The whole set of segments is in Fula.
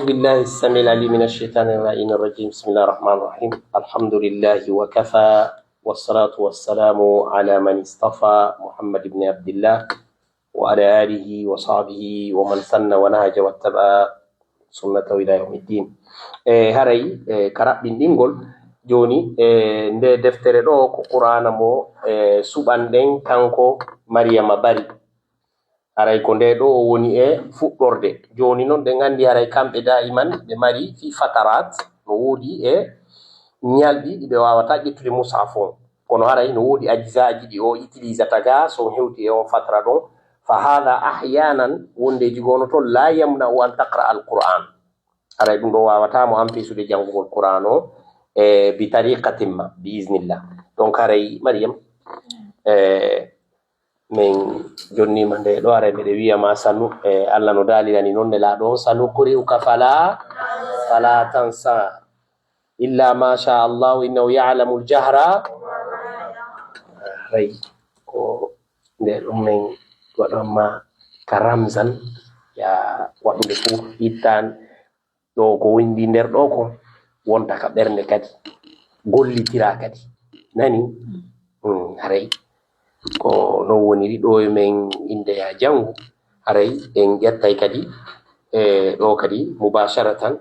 بالله السميع العليم من الشيطان اللعين الرجيم بسم الله الرحمن الرحيم الحمد لله وكفى والصلاة والسلام على من اصطفى محمد بن عبد الله وعلى آله وصحبه ومن سن ونهج واتبع سنته إلى يوم الدين. هري كرب دينغول جوني nde deftere ɗo ko qur'ana mo suɓanɗen kanko Mariama Bari haray ko nde ɗo woni fuɗɗorde joni noon ɓe gandi haray kamɓe da'iman ɓe mari fi fatarat no woodi nyalɗi ɗi ɓe wawata ƴettude mushaf on kono haray no woodi ajizaji ɗi o utilisata ga so hewti on fatara ɗon fa hada ahyanan wondeji gono toon la yamna an taqra al qur'an haray ɗum ɗo wawatamo ampisude jangugol qur'an o bi tariqatin ma bi iznillah. Donc haray Mariam min jonnima nde ɗo are mbeɗe wiyama sanu Allah no dalirani noon nelaɗo on sanu quri'uka fala tansa illa ma sha Allah innahu ya'lamu al-jahra ray ko nde ɗum min waɗanma ka ramzan ya waɗude fu ittan ɗo ko windi nder ɗo ko wonta ka ɓernde kadi gollitira kadi nani haray ko no woniri ɗo men inde ya jangu haray en ƴettay kadi ɗo kadi mubasharatan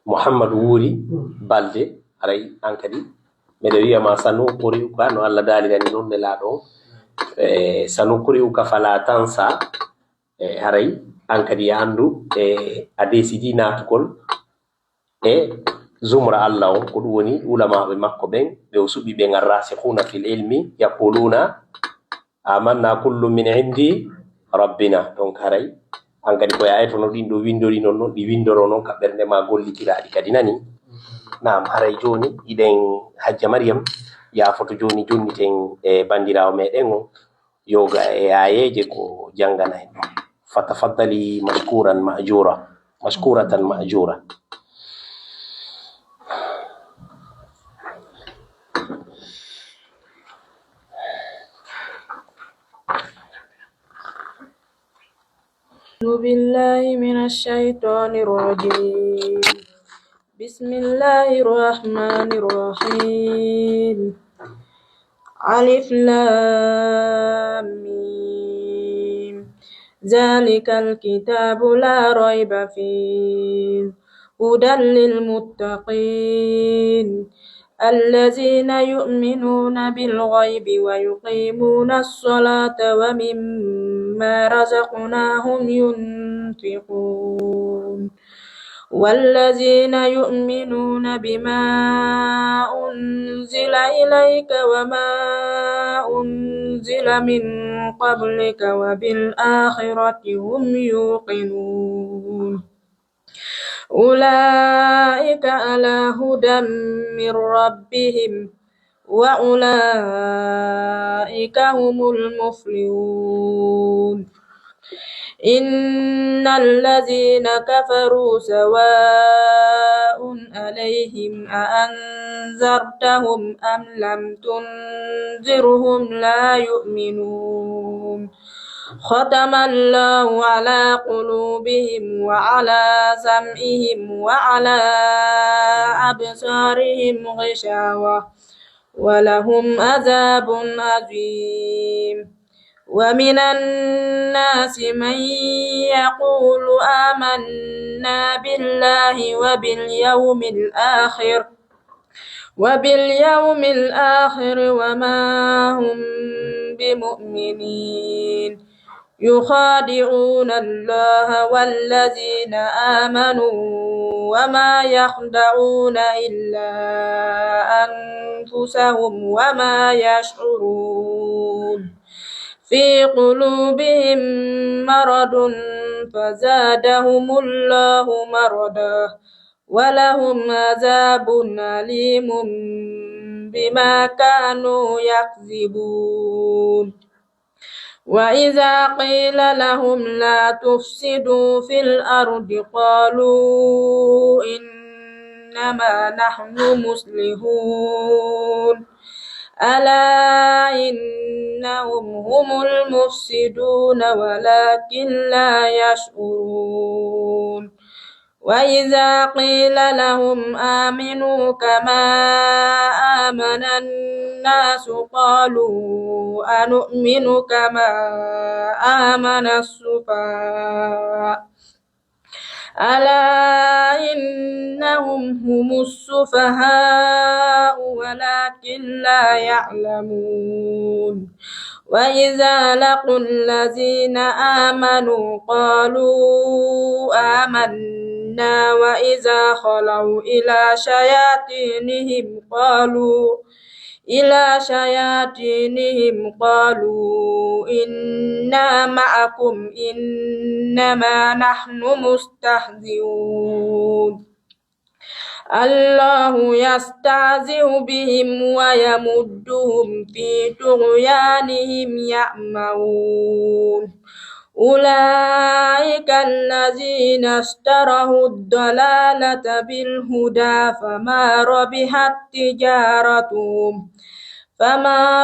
Muhammadu wuri balde haray an kadi mbeɗe wiyama sanu quri'uka no Allah dalirani noon nelaɗo sanu quri'uka fala tansa haray an kadi ya andu a décidi natugol zumra Allah on ko ɗum woni ulamaɓe makko ɓen ɓe o suɓi ɓen arrasikhuna fil ilmi yaquluna amanna kullu min indi rabbina. Donc haray an kadi koye ayto no ɗin ɗo windori noon ɗi windoro noon ka ɓernde ma gollitiraɗi kadi nani. Naam haray joni iɗen hajja Mariam yafoto joni jonniten bandirawo meɗen o yoga ayeje ko jangana en fatafaddali mashkuratan ma'jura. بالله من الشيطان الرجيم بسم الله الرحمن الرحيم ألف لام ميم ذلك الكتاب لا ريب فيه هدى للمتقين الذين يؤمنون بالغيب ويقيمون الصلاة ومما رزقناهم ينفقون والذين يؤمنون بما أنزل إليك وما أنزل من قبلك وبالآخرة هم يوقنون أولئك على هدى من ربهم وأولئك هم المفلحون إن الذين كفروا سواء عليهم أأنذرتهم أم لم تنذرهم لا يؤمنون ختم الله على قلوبهم وعلى سمعهم وعلى أبصارهم غشاوة ولهم عذاب عظيم ومن الناس من يقول آمنا بالله وباليوم الآخر وما هم بمؤمنين يخادعون الله والذين آمنوا وما يخدعون إلا أنفسهم وما يشعرون في قلوبهم مرض فزادهم الله مرضا ولهم عذاب أليم بما كانوا يكذبون وإذا قيل لهم لا تفسدوا في الأرض قالوا إنما نحن مصلحون ألا إنهم هم المفسدون ولكن لا يشعرون وإذا قيل لهم آمنوا كما آمن الناس قالوا أنؤمن كما آمن السفهاء ألا إنهم هم السفهاء ولكن لا يعلمون وإذا لقوا الذين آمنوا قالوا آمنا وإذا خلوا إلى شياطينهم قالوا إنا معكم إنما نحن مستهزئون الله يستهزئ بهم ويمدهم في طغيانهم يعمهون أولئك الذين اشتروا الضلالة بالهدى فما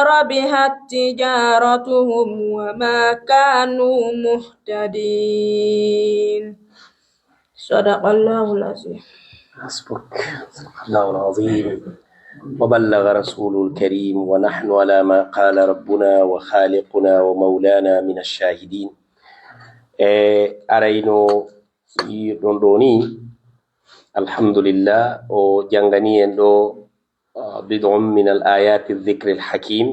ربحت تجارتهم وما كانوا مهتدين صدق الله العظيم. حسبك الله العظيم وبلغ رسول الكريم ونحن على ما قال ربنا وخالقنا ومولانا من الشاهدين. أرينو يدوني الحمد لله وجنغني أنه بضع من الآيات الذكر الحكيم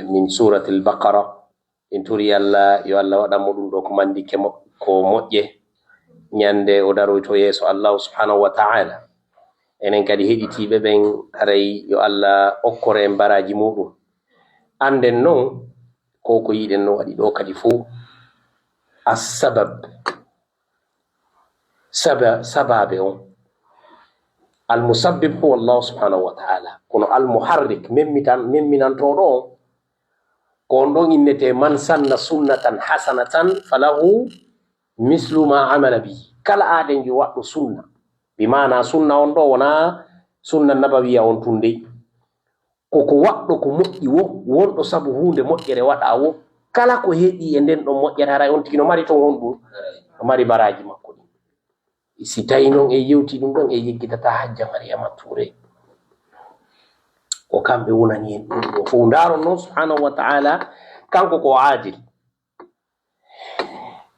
من سورة البقرة إن تري الله يالله ودمودون دوكمان دي كوموجه nyande o daroyto yeso Allah subhanahu wa ta'ala enen kadi heditiɓe ɓen haray yo Allah okkore en baraji muɗum anden non ko yiɗen no waɗi ɗo kadi fo sababe on almusabbib huwa Allah subhanahu wa ta'ala kono almuharrik memminantoɗo on ko on ɗon innete man sanna sunnatan hasanatan falahu mislu ma amala bi kala aden jo waddo sunna bi mana sunna on do wona sunna nabawiya on tunde ko waddo ko moƴƴi wondo sabu hunde moƴƴere wada wo kala ko heedi e den do moƴƴere haray on tikino mari to wondu mari baraji makko di si tawi non e yewti dum don e yeggitata hajja Maryama Touré ko kambe wonani en do fo ndaron non subhanahu wa ta'ala kanko ko adil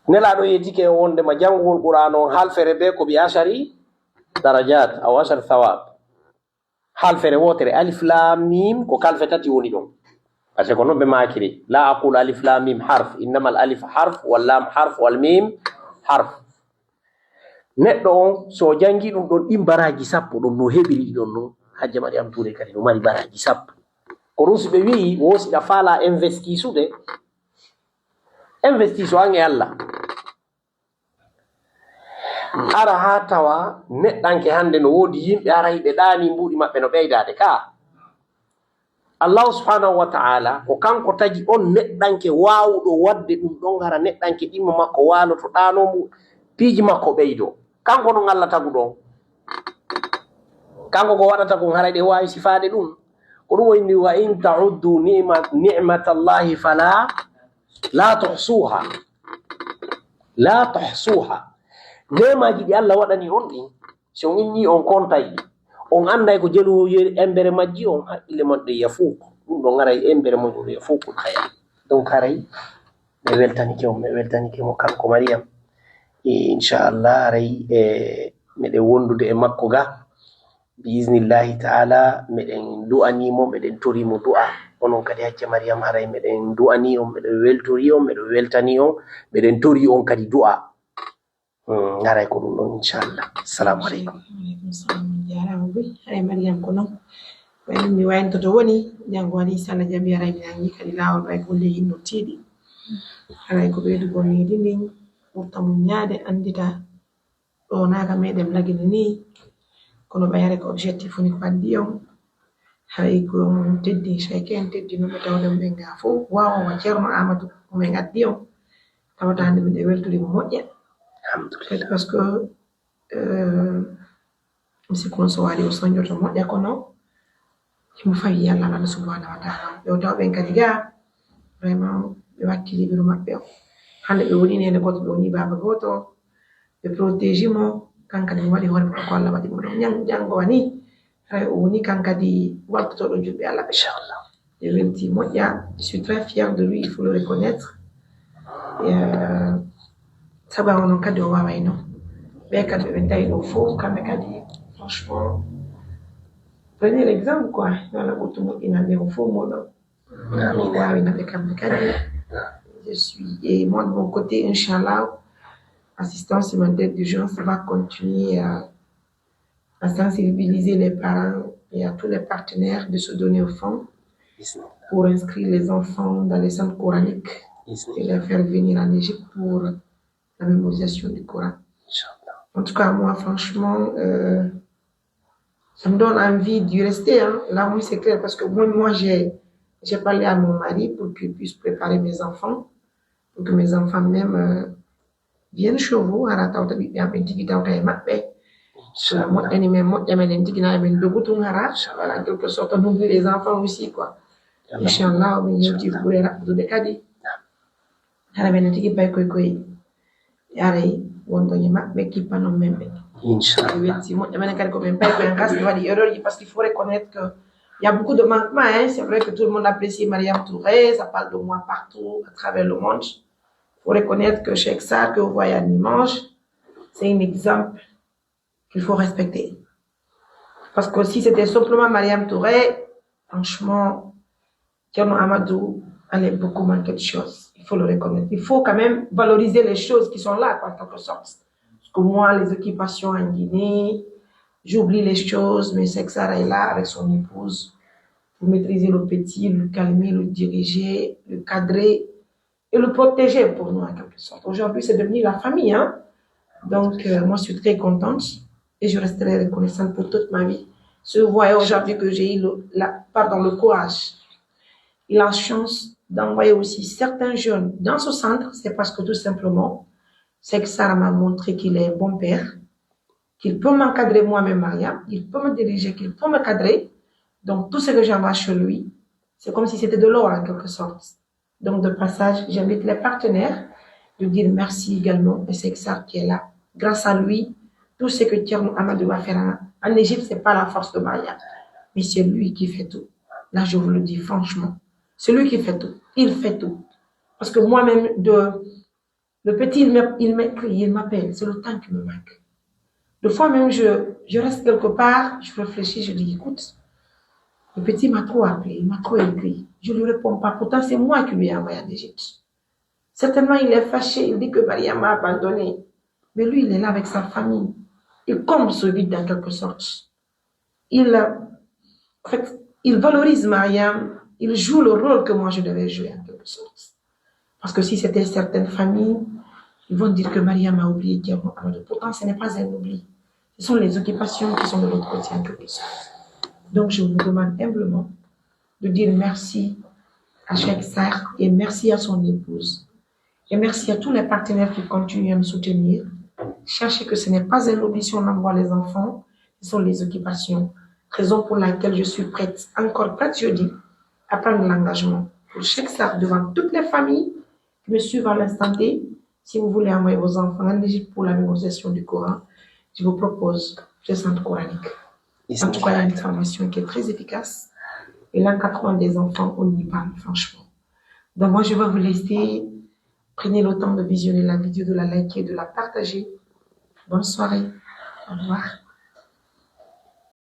nelaɗo yetike wonde ma jangol qur'an on halfere be ko bi ashari darajat aw ashar thawab halfere wotere alif lam mim ko kalfe tati woni ɗon parce que ko non ɓe makiri la aqul alif lam mim harf innama al alif harf wal lam harf wal mim harf neɗɗo on so jangi ɗum ɗon ɗin baraji sappo ɗon no heɓiri ɗon non hajja Maryama Touré kadi no mari baraji sappo ko ɗum so ɓe wi wosiɗa faala investisude investiso an e Allah ara ha tawa neɗɗanke hande no wodi yimɓe arayi ɓe ɗaani mbuɗi maɓɓe no ɓeydade ka Allah subhanahu wa ta'ala ko kanko tagi on neɗɗanke wawuɗo wadde ɗum ɗon gara neɗɗanke ɗimma makko waloto ɗanomo piiji makko ɓeydo kanko non Allah tagu ɗon kanko ko waɗata kon haray ɗe wawi sifade ɗum ko ɗum o inni wa in ta'uddu ni'matallahi fala la tuhsuha nemaji ɗi Allah waɗani on ɗin so on inni on kontayi on anday ko jelu embere majji on haqqille mon ɗe yafuuk ɗum ɗon aray embere mon ɗo yafuuk haya donc haray ɓe weltanike mo kanko Maryam inchallah aray meɗen wondude e makko ga biiznillahi ta'ala meɗen du'animo meɗen torimo du'a onon kadi hacce Maryam haray meɗen du'ani on meɗen weltori on meɗen weltani on meɗen tori on kadi du'a haray ko ɗum ɗon inchallah. Assalamu aleykum. Aleykum salam jarama boy haray Maryam ko non ɓayno mi wayntoto woni jango waɗi sana jaɓi haray mi nangi kadi lawol ɓay golle hinno tiiɗi haray ko ɓeydugo miɗi ndin ɓurta mum ñaade andita ɗo naga meɗen lagini ni kono ɓayare ko objectif woni ko addi on haray ko teddi cheyke en teddinoɓe tawden ɓe nga fof wawowa ceerno Amadou komin addi on tawata hande miɗe weltorimo moƴƴa kadi par ce que mi sikku on so waɗi o soñjoto moƴƴa kono himo fawi Allah Allah subhanahu wa ta'ala ɓe tawɓen kadi ga vraiment ɓe wakkili biru maɓɓe o hande ɓe woni nene goto ɓe woni baba goto de protéger moi quand kadi wadi hore ko Allah wadi mo nyang jango wani ay woni quand kadi wakto do jubbe Allah Inch'Allah. et wenti moƴƴa je suis très fière de lui il faut le reconnaître et sababu onon kadi o wawayno ɓe kadi ɓe tawi ɗo fof kamɓe kadi franchement prenez l'exemple quoi wala ɓurto moƴƴinande o fof moɗon wawinaɓe kamɓe kadi je suis et moi de mon côté inchallah assistance humanitaire d'urgence va continuer à sensibiliser les parents et à tous les partenaires de se donner au fond pour inscrire les enfants dans les centres coraniques et les faire venir en Égypte pour la mémorisation du Coran. En tout cas, moi, franchement, ça me donne envie d'y rester. Hein. Là, oui, c'est clair, parce que moi j'ai parlé à mon mari pour qu'il puisse préparer mes enfants, pour que mes enfants même viennent chez vous. À la table, il y a un petit temps qui voilà, en quelque sorte, on oublie les enfants aussi, quoi. Inch'Allah, on y a pour les rapports de Kadi. Alors, on a dit qu'il y a quoi yare wondo yima be kipa no membe Inch'Allah. Parce qu'il faut reconnaître que il y a beaucoup de manquements. Hein. C'est vrai que tout le monde apprécie Mariam Touré, ça parle de moi partout à travers le monde. Il faut reconnaître que Cheikh Sarr, que vous voyez à dimanche, c'est un exemple qu'il faut respecter. Parce que si c'était simplement Mariam Touré, franchement, Thierno Amadou allait beaucoup manquer de choses. Il faut le reconnaître. Il faut quand même valoriser les choses qui sont là, quoi, en quelque sorte. Parce que moi, les occupations en Guinée, j'oublie les choses, mais Cheikh Sarr est là avec son épouse pour maîtriser le petit, le calmer, le diriger, le cadrer et le protéger pour nous, en quelque sorte. Aujourd'hui, c'est devenu la famille, hein. Donc, moi, je suis très contente et je resterai reconnaissante pour toute ma vie. Si vous voyez aujourd'hui que j'ai eu le courage et la chance d'envoyer aussi certains jeunes dans ce centre, c'est parce que tout simplement, Cheikh Sarr m'a montré qu'il est un bon père, qu'il peut m'encadrer moi-même, Mariam, il peut me diriger, qu'il peut me cadrer. Donc, tout ce que j'envoie chez lui, c'est comme si c'était de l'or en quelque sorte. Donc, de passage, j'invite les partenaires de dire merci également à Cheikh Sarr qui est là. Grâce à lui, tout ce que Thierno Amadou va faire en Égypte, c'est pas la force de Mariam, mais c'est lui qui fait tout. Là, je vous le dis franchement. C'est lui qui fait tout. Il fait tout. Parce que moi-même, le petit, il m'écrit, il m'appelle. C'est le temps qui me manque. Des fois même, je reste quelque part, je réfléchis, je dis, écoute, le petit m'a trop appelé, il m'a trop écrit. Je ne lui réponds pas. Pourtant, c'est moi qui lui ai envoyé en Égypte. Certainement, il est fâché, il dit que Mariam m'a abandonné. Mais lui, il est là avec sa famille. Il comble ce vide en quelque sorte. Il valorise Mariam. Il joue le rôle que moi je devais jouer en quelque sorte. Parce que si c'était certaines familles, ils vont dire que Mariam a oublié Thierno Amadou. Pourtant, ce n'est pas un oubli. Ce sont les occupations qui sont de l'autre côté en quelque sorte. Donc, je vous demande humblement de dire merci à Cheikh Sarr et merci à son épouse. Et merci à tous les partenaires qui continuent à nous soutenir. Sachez que ce n'est pas un oubli si on envoie les enfants, ce sont les occupations. Raison pour laquelle je suis prête, encore prête, je dis, à prendre l'engagement pour Cheikh Sarr devant toutes les familles qui me suivent à l'instant T. Si vous voulez envoyer vos enfants en Égypte pour la mémorisation du Coran, je vous propose le centre coranique. En tout cas, il y a une formation qui est très efficace. Et l'encadrement des enfants, on y parle, franchement. Donc moi, je vais vous laisser. Prenez le temps de visionner la vidéo, de la liker, de la partager. Bonne soirée. Au revoir.